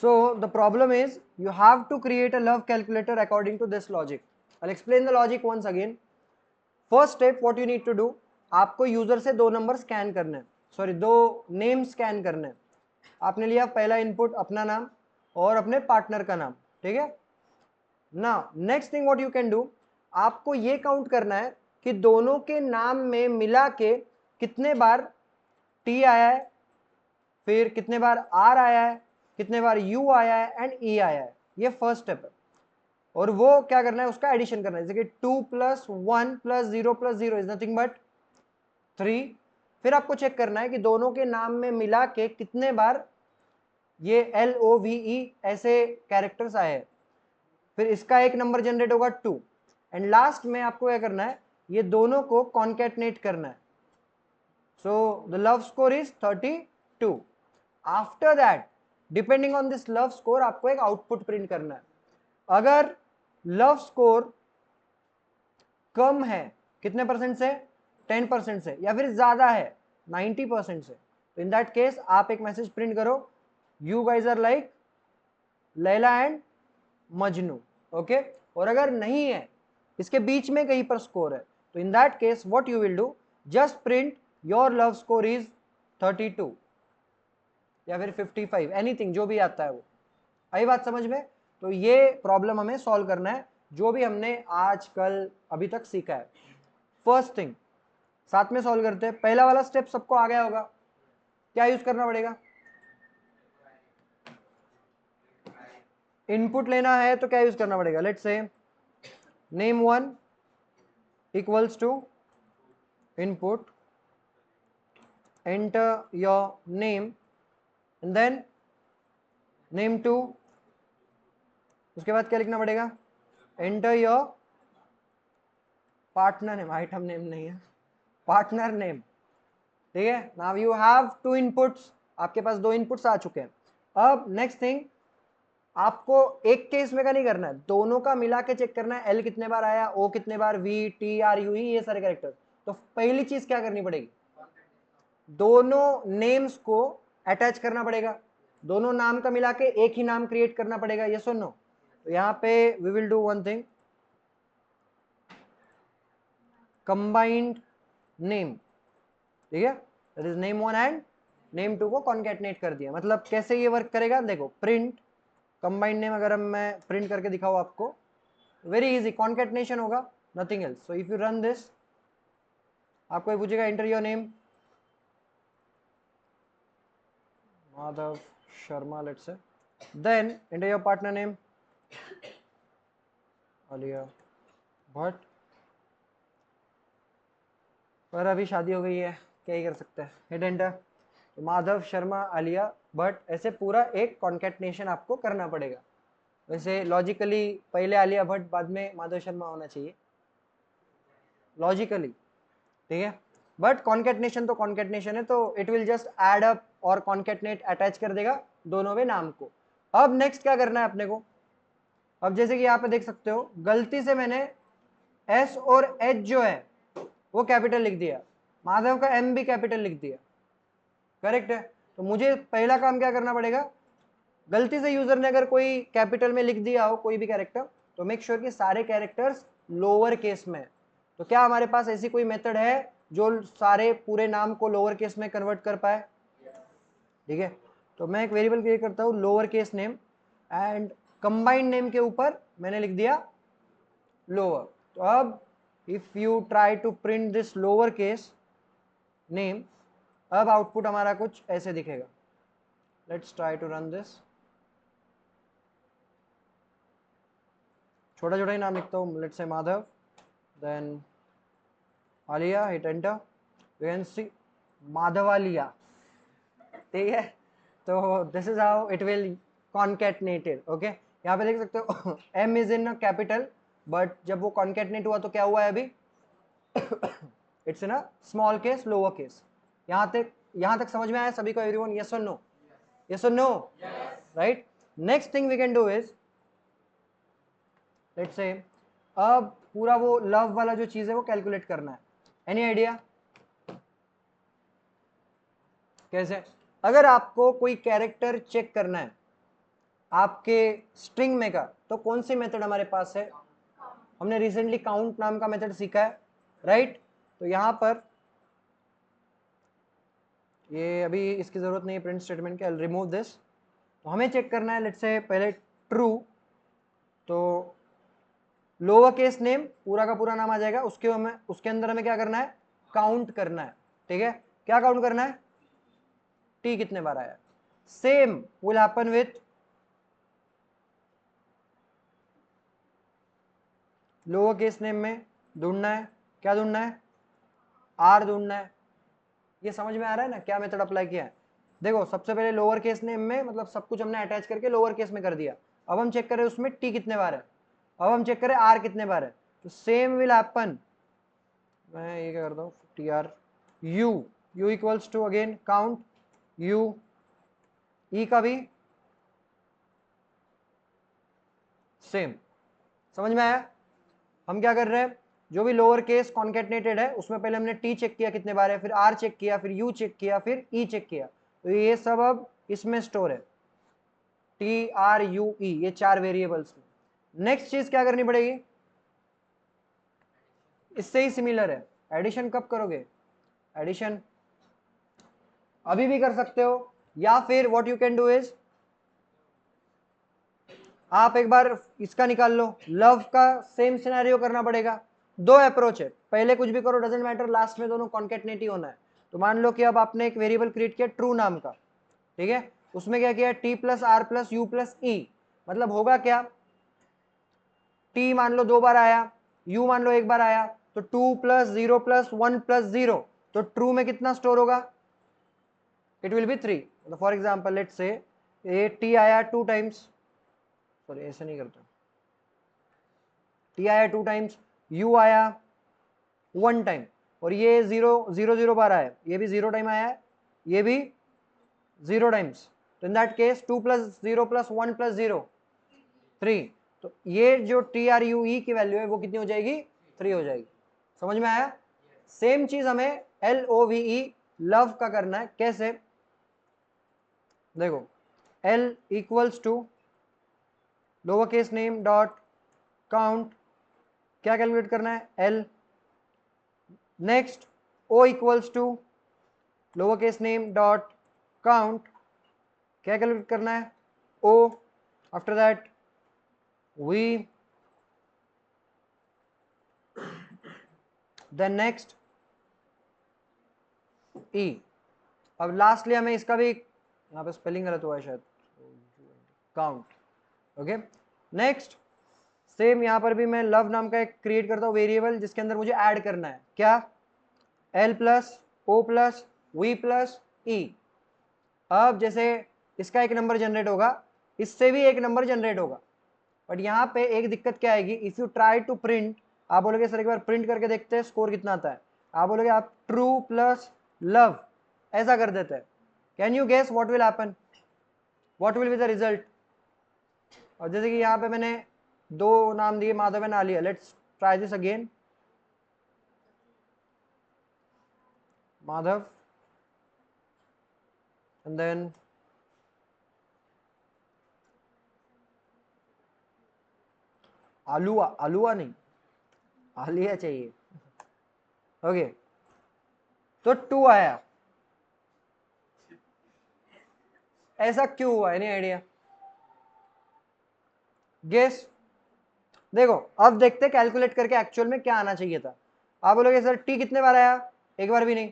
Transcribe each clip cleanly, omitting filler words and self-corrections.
So the problem is you have to create a love calculator according to this logic. I'll explain the logic once again. First step, what you need to do, आपको user से 2 number scan करने हैं, sorry 2 name scan करने हैं. आपने लिया पहला input अपना नाम और अपने पार्टनर का नाम, ठीक है. Now next thing what you can do, आपको ये काउंट करना है कि दोनों के नाम में मिला के कितने बार टी आया है, फिर कितने बार आर आया है, कितने बार यू आया है एंड ई आया है. ये फर्स्ट स्टेप है. और वो क्या करना है, उसका एडिशन करना है. जैसे कि 2 + 1 + 0 + 0 इज नथिंग बट 3. फिर आपको चेक करना है कि दोनों के नाम में मिला के कितने बार ये LOVE ऐसे कैरेक्टर्स आए हैं. फिर इसका एक नंबर जनरेट होगा 2. एंड लास्ट में आपको क्या करना है, ये दोनों को कॉन्कैटनेट करना है. So the love score is 32. After that depending on this love score आपको एक आउटपुट प्रिंट करना है. अगर लव स्कोर कम है कितने परसेंट से, 10% से, या फिर ज्यादा है 90% से, तो इन दैट केस आप एक मैसेज प्रिंट करो, you guys are like Laila and Majnu. Okay. और अगर नहीं है, इसके बीच में कहीं पर स्कोर है, तो in that case what you will do, just print your love score is 32 या फिर 55, एनीथिंग जो भी आता है वो. आई बात समझ में. तो ये प्रॉब्लम हमें सॉल्व करना है जो भी हमने आज कल अभी तक सीखा है. फर्स्ट थिंग साथ में सॉल्व करते हैं. पहला वाला स्टेप सबको आ गया होगा. क्या यूज करना पड़ेगा, इनपुट लेना है तो क्या यूज करना पड़ेगा. Let's say name1 equals to input, enter your name and then name2. उसके बाद क्या लिखना पड़ेगा, enter your partner name, item name नहीं है, पार्टनर नेम. ठीक है. नाउ यू हैव 2 इनपुट्स, आपके पास 2 इनपुट्स आ चुके हैं. अब नेक्स्ट थिंग, आपको एक केस में का नहीं करना है, दोनों का मिला के चेक करना है. एल कितने बार आया, ओ कितने बार, वी टी आर यू ये सारे कैरेक्टर. तो पहली चीज क्या करनी पड़ेगी, दोनों नेम्स को अटैच करना पड़ेगा. दोनों नाम का मिला के एक ही नाम क्रिएट करना पड़ेगा. ये सुन लो. तो यहां पे we will do one thing, combined name. ठीक है. That is name1 and name2 को कॉन्कैटनेट कर दिया. मतलब कैसे ये वर्क करेगा, देखो प्रिंट कंबाइंड नेम. अगर मैं प्रिंट करके दिखाऊं आपको, वेरी इजी, कॉन्कैटनेशन होगा, nothing else. So if you run this, आपको ये पूछेगा enter your name, Madhav Sharma let's say, then enter your partner name Alia Bhatt. पर अभी शादी हो गई है, क्या ही कर सकते हैं, हिट एंटर. तो माधव शर्मा आलिया भट्ट, ऐसे पूरा एक कॉन्कैटनेशन आपको करना पड़ेगा. वैसे लॉजिकली पहले आलिया भट्ट बाद में माधव शर्मा होना चाहिए लॉजिकली. ठीक है. बट कॉन्कैटनेशन तो कॉन्कैटनेशन है, तो it will just add up और कॉन्कैटनेट अटैच कर देगा दोनों में नाम को. अब नेक्स्ट क्या करना है अपने को, अब जैसे कि यहाँ पे देख सकते हो गलती से मैंने एस और एच जो है वो कैपिटल लिख दिया, माधव का एम भी कैपिटल लिख दिया. करेक्ट है. तो मुझे पहला काम क्या करना पड़ेगा, गलती से यूजर ने अगर कोई कैपिटल में लिख दिया हो कोई भी कैरेक्टर, तो मेक श्योर कि सारे कैरेक्टर्स लोअर केस में. तो क्या हमारे पास ऐसी कोई मेथड है जो सारे पूरे नाम को लोअर केस में कन्वर्ट कर पाए. ठीक है. तो मैं एक वेरिएबल क्रिएट करता हूँ lower case name, and combined name के ऊपर मैंने लिख दिया लोअर. तो अब if you try to print this lower case name, अब आउटपुट हमारा कुछ ऐसे दिखेगा. Let's try to run this. छोटा छोटा ही नाम लिखता हूँ, let's say Madhav, then Alia, hit enter. You can see Madhavalia. ठीक है. तो this is how it will concatenated. Okay. यहाँ पे देख सकते हो M is in capital, but जब वो कॉन्कैटनेट हुआ तो क्या हुआ है अभी, it's in a small case lower case. यहाँ तक समझ में आया सभी को, एवरीवन, यस और नो, यस और no, right. Next thing we can do is, let's say अब पूरा वो लव वाला जो चीज है वो कैलकुलेट करना है. एनी आइडिया कैसे. अगर आपको कोई कैरेक्टर चेक करना है आपके स्ट्रिंग में का, तो कौन सी मेथड हमारे पास है? हमने रिसेंटली काउंट नाम का मेथड सीखा है, राइट? तो यहां पर ये अभी इसकी जरूरत नहीं है प्रिंट स्टेटमेंट के, आई विल रिमूव दिस। तो हमें चेक करना है, लेट्स से पहले ट्रू, तो लोअर केस नेम पूरा का पूरा नाम आ जाएगा, उसके अंदर हमें क्या करना है? काउंट करना है, ठीक है? क्या काउंट करना है? टी कितने बार आया। Same will happen with lower case name में ढूंढना है, क्या ढूंढना है? आर ढूंढना है। ये समझ में आ रहा है ना क्या मेथड अप्लाई किया है? देखो सबसे पहले लोअर केस नेम में मतलब सब कुछ हमने अटैच करके लोअर केस में कर दिया। अब हम चेक करें उसमें टी कितने बार है, अब हम चेक करें आर कितने बार है। तो सेम विल हैपन, मैं ये क्या करता हूँ, T R U equals to again count U, E का भी सेम। समझ में आया? हम क्या कर रहे हैं, जो भी लोअर केस कॉन्केटनेटेड है उसमें पहले हमने टी चेक किया कितने बार है, फिर आर चेक किया, फिर यू चेक किया, फिर ई चेक किया। तो ये सब अब इसमें स्टोर है, टी आर यू ई, ये 4 वेरिएबल्स में। नेक्स्ट चीज क्या करनी पड़ेगी? इससे ही सिमिलर है, एडिशन कब करोगे? एडिशन अभी भी कर सकते हो, या फिर what you can do is, आप एक बार इसका निकाल लो, लव का सेम सिनेरियो करना पड़ेगा। दो अप्रोच है, पहले कुछ भी करो डजेंट मैटर, लास्ट में दोनों कॉन्केटनेट ही होना है। तो मान लो कि अब आपने एक वेरिएबल क्रिएट किया ट्रू नाम का, ठीक है? उसमें क्या किया? T plus R plus U plus E, मतलब होगा क्या? टी मान लो 2 बार आया, यू मान लो 1 बार आया, तो 2 प्लस 0 प्लस 1 प्लस 0, तो ट्रू में कितना स्टोर होगा? It will be 3। For example let's say A T आया 2 टाइम्स, सॉरी ऐसे नहीं करते, टी आया 2 टाइम्स, यू आया 1 टाइम, और ये 0 बार आया, ये भी 0 टाइम आया है, ये भी 0 टाइम्स। तो in that case 2 plus 0 plus 1 plus 0 3। तो ये जो टी आर यू ई की वैल्यू है वो कितनी हो जाएगी? 3 हो जाएगी। समझ में आया? सेम चीज हमें L O V E love का करना है। कैसे? देखो L equals to lower case name dot count, क्या कैलकुलेट करना है? L. Next O equals to lower case name dot count, क्या कैलकुलेट करना है? O. After that V, then next E. अब लास्टली हमें इसका भी, यहाँ पे स्पेलिंग गलत हुआ है शायद, काउंट। ओके, नेक्स्ट सेम यहाँ पर भी मैं लव नाम का एक क्रिएट करता हूँ वेरिएबल, जिसके अंदर मुझे ऐड करना है क्या? L plus O plus V plus E. अब जैसे इसका एक नंबर जनरेट होगा, इससे भी एक नंबर जनरेट होगा, बट यहाँ पे एक दिक्कत क्या आएगी? If you try to print, आप बोलोगे सर एक बार प्रिंट करके देखते हैं स्कोर कितना आता है, आप बोलोगे आप ट्रू प्लस लव ऐसा कर देते हैं, can you guess what will happen? What will be the result? और जैसे कि यहाँ पे मैंने 2 नाम दिए, Madhav and Alia, let's try this again, Madhav and then आलुआ, आलुआ नहीं आलिया चाहिए। ओके, तो 2 आया, ऐसा क्यों हुआ? Any idea? गेस। देखो अब देखते हैं कैलकुलेट करके एक्चुअल में क्या आना चाहिए था। आप बोलोगे सर टी कितने बार आया? एक बार भी नहीं।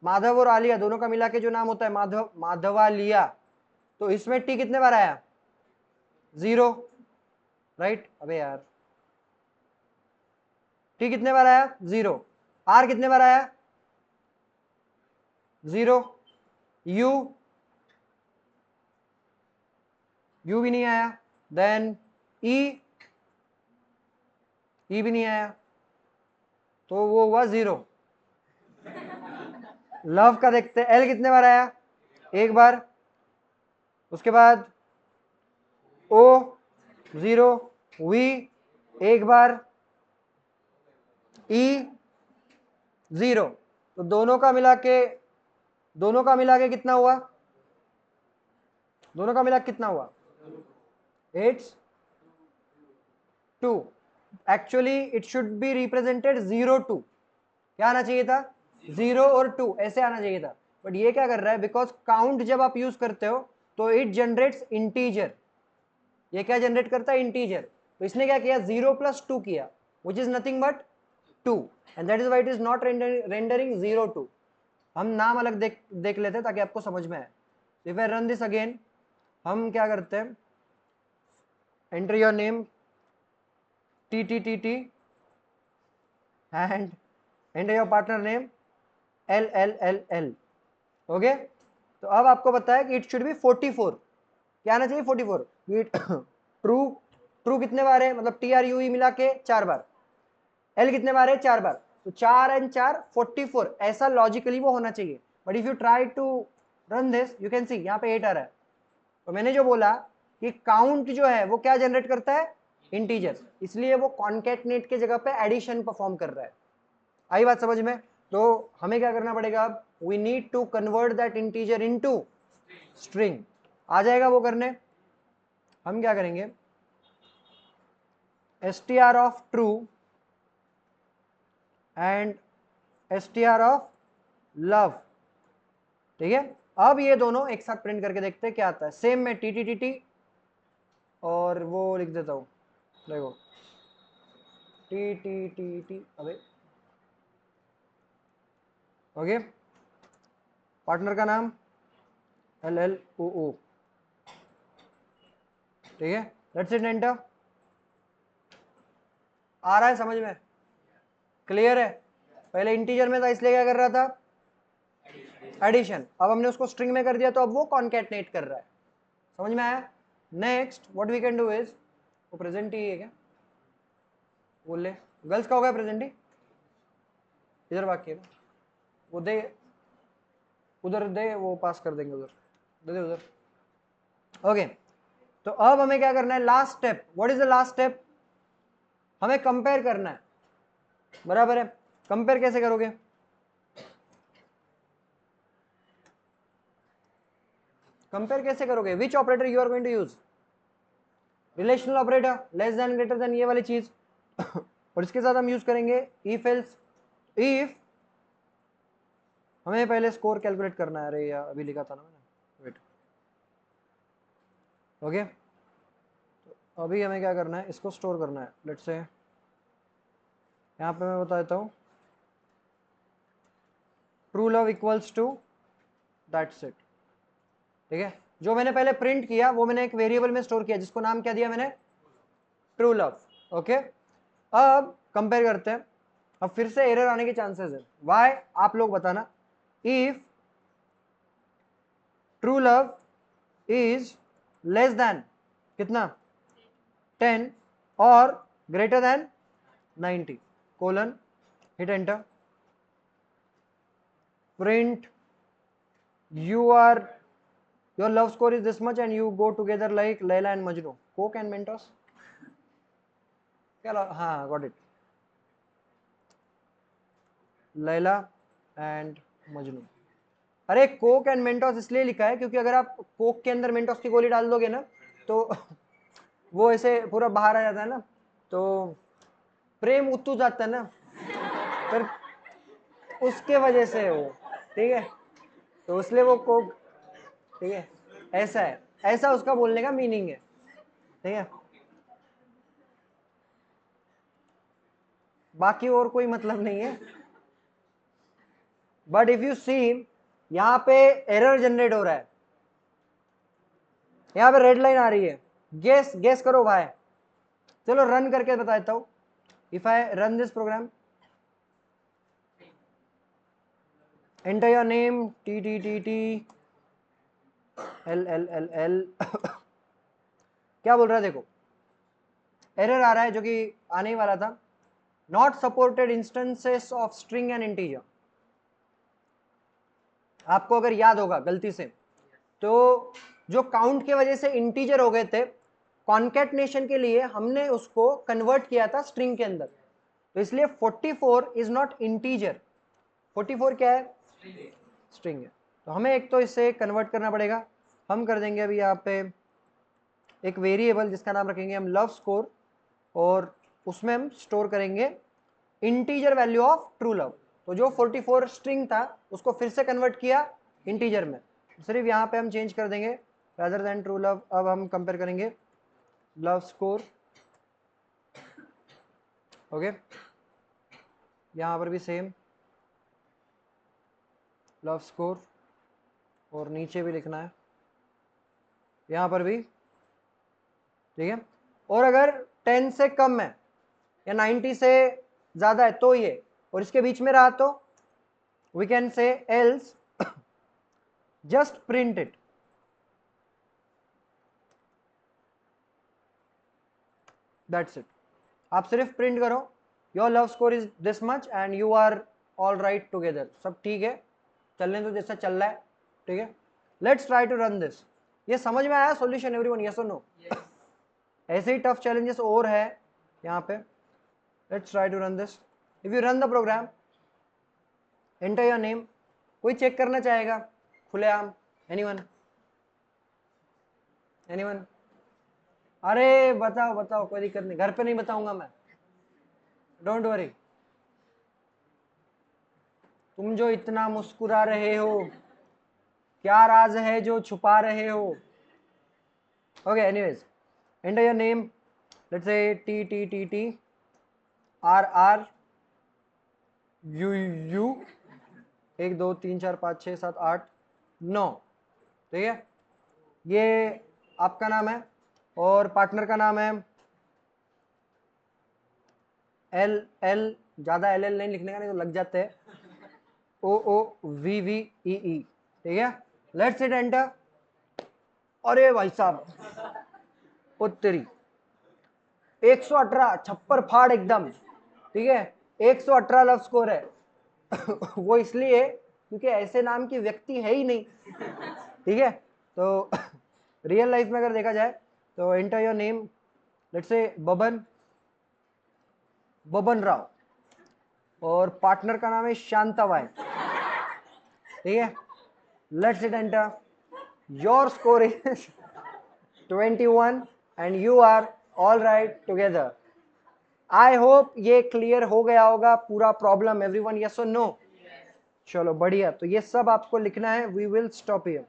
माधव और आलिया दोनों का मिला के जो नाम होता है माधव, माधवालिया, तो इसमें टी कितने बार आया? 0, राइट? अबे यार, टी कितने बार आया? 0। आर कितने बार आया? 0। यू, यू भी नहीं आया। देन ई, ई भी नहीं आया, तो वो हुआ 0। लव का देखते हैं, एल कितने बार आया? 1 बार। उसके बाद ओ 0, वी 1 बार, ई 0। तो दोनों का मिला के कितना हुआ? दोनों का मिला कितना हुआ? It's 2. Actually it should be represented 0 2. क्या आना चाहिए था? 0 और 2 ऐसे आना चाहिए था, बट ये क्या कर रहा है, बिकॉज काउंट जब आप यूज करते हो तो इट जनरेट्स इंटीजर. ये क्या जनरेट करता है? इंटीजर. तो इसने क्या किया? 0 + 2 किया, which is nothing but 2, and that is why it is not rendering 0 2. हम नाम अलग देख लेते हैं ताकि आपको समझ में आए. If I run this again, हम क्या करते हैं, enter your name TTTT and enter your partner name LLLL. Okay, तो अब आपको पता है कि इट शुड बी 44. क्या आना चाहिए? 44. ट्रू. ट्रू कितने बार है? मतलब TRUE मिला के 4 बार. L कितने बार है? 4 बार. तो 4 and 4 44. ऐसा लॉजिकली वो होना चाहिए, but if you try to run this, you can see यहाँ पे 8 आ रहा है. तो मैंने जो बोला कि काउंट जो है वो क्या जनरेट करता है? इंटीजर. इसलिए वो कॉन्कैटनेट के जगह पे एडिशन परफॉर्म कर रहा है. आई बात समझ में? तो हमें क्या करना पड़ेगा अब? We need to convert that integer into string. आ जाएगा वो करने. हम क्या करेंगे? str of true and str of love. ठीक है, अब ये दोनों एक साथ प्रिंट करके देखते हैं क्या आता है. सेम मैं TTTT और वो लिख देता हूं, देखो TTTT. अबे ओके, पार्टनर का नाम LLOO. ठीक है, लेट्स हिट एंटर. आ रहा है समझ में? क्लियर है? पहले इंटीजर में था इसलिए क्या कर रहा था? एडिशन. अब हमने उसको स्ट्रिंग में कर दिया तो अब वो कॉन्कैटनेट कर रहा है. समझ में आया? Next what we can do is, वो प्रेजेंट ही है क्या? बोल ले. गर्ल्स का होगा प्रेजेंट ही. इधर बाकी है ना, वो दे, उधर दे, वो पास कर देंगे उधर. दे दे उधर. ओके, तो अब हमें क्या करना है? Last step. What is the last step? हमें कंपेयर करना है. बराबर है. कंपेयर कैसे करोगे? कंपेयर कैसे करोगे? Which operator you are going to use? Relational operator, less than greater than, ये वाली चीज. और इसके साथ हम यूज करेंगे इफ एल्स. इफ हमें पहले स्कोर कैलकुलेट करना है. अरे यार अभी लिखा था ना मैंने, वेट. ओके, तो अभी हमें क्या करना है? इसको स्टोर करना है. लेट्स से यहाँ पे मैं बता देता हूँ, true love equals to that's it. ठीक है, जो मैंने पहले प्रिंट किया वो मैंने एक वेरिएबल में स्टोर किया जिसको नाम क्या दिया मैंने? True love. ओके, अब कंपेयर करते हैं. अब फिर से एरर आने के चांसेस है. वाई? आप लोग बताना. If true love is less than कितना? 10 और greater than 90, colon, hit enter. Print your love score is this much and you go together like Layla and Majnu. Coke and Mentos. क्या? हाँ, got it. Laila and Majnu. अरे Coke and Mentos इसलिए लिखा है क्योंकि अगर आप कोक के अंदर मेंटोस की गोली डाल दोगे ना तो वो ऐसे पूरा बाहर आ जाता है ना, तो प्रेम उतू जाता है ना, फिर उसके वजह से वो. ठीक है, तो इसलिए वो कोक. ठीक है, ऐसा है, ऐसा उसका बोलने का मीनिंग है. ठीक है, बाकी और कोई मतलब नहीं है. बट इफ यू सी, यहां पे एरर जनरेट हो रहा है. यहां पे रेड लाइन आ रही है. गेस गेस करो भाई. चलो रन करके बता देता हूं. If I run this program, enter your name TTTT LLLL. क्या बोल रहा है? देखो एरर आ रहा है जो कि आने ही वाला था. Not supported instances of string and integer. आपको अगर याद होगा गलती से, तो जो काउंट की वजह से इंटीजर हो गए थे, कॉन्कैटनेशन के लिए हमने उसको कन्वर्ट किया था स्ट्रिंग के अंदर. तो इसलिए 44 इज नॉट इंटीजर. 44 क्या है? स्ट्रिंग है. तो हमें एक तो इसे कन्वर्ट करना पड़ेगा. हम कर देंगे अभी यहाँ पे एक वेरिएबल जिसका नाम रखेंगे हम लव स्कोर, और उसमें हम स्टोर करेंगे integer value of true love. तो जो 44 स्ट्रिंग था उसको फिर से कन्वर्ट किया इंटीजर में, सिर्फ यहाँ पे हम चेंज कर देंगे रादर देन ट्रू लव। अब हम कंपेयर करेंगे लव स्कोर, ओके, यहाँ पर भी सेम लव स्कोर, और नीचे भी लिखना है, यहाँ पर भी, ठीक है। और अगर 10 से कम है या 90 से ज़्यादा है तो ये, और इसके बीच में रहा तो we can say else just print it. That's it, आप सिर्फ प्रिंट करो your love score is this much and you are all right together, सब ठीक है, चलने तो जैसा चल रहा है, ठीक है। Let's try to run this. ये समझ में आया सॉल्यूशन एवरीवन, यस और नो? ऐसे ही टफ चैलेंजेस और है यहाँ पे। Let's try to run this. If you run the program, enter your name, कोई चेक करना चाहेगा खुलेआम? एनीवन? एनीवन? अरे बताओ बताओ, कोई दिक्कत नहीं, घर पे नहीं बताऊंगा मैं, डोंट वरी। तुम जो इतना मुस्कुरा रहे हो, क्या राज है जो छुपा रहे हो? Okay, anyways, enter your name, let's say T T T T R R U U 1 2 3 4 5 6 7 8 9, ठीक है। ये आपका नाम है और पार्टनर का नाम है एल एल, ज्यादा एल एल नहीं लिखने का, नहीं तो लग जाते हैं, ओ ओ वी वी ई ई, ठीक है। Let's hit enter. अरे भाई साहब, उत्तरी 118 छप्पर फाड़ एकदम, ठीक है, 118 लव स्कोर है। वो इसलिए क्योंकि ऐसे नाम की व्यक्ति है ही नहीं, ठीक है। तो रियल लाइफ में अगर देखा जाए तो एंटर योर नेम, लेट्स से बबन, बबन राव, और पार्टनर का नाम है शांताबाई, ठीक है। Let's hit enter. Your score is 21 and you are all right together. I hope ये क्लियर हो गया होगा पूरा प्रॉब्लम एवरीवन, यस और नो? चलो बढ़िया, तो ये सब आपको लिखना है। We will stop here.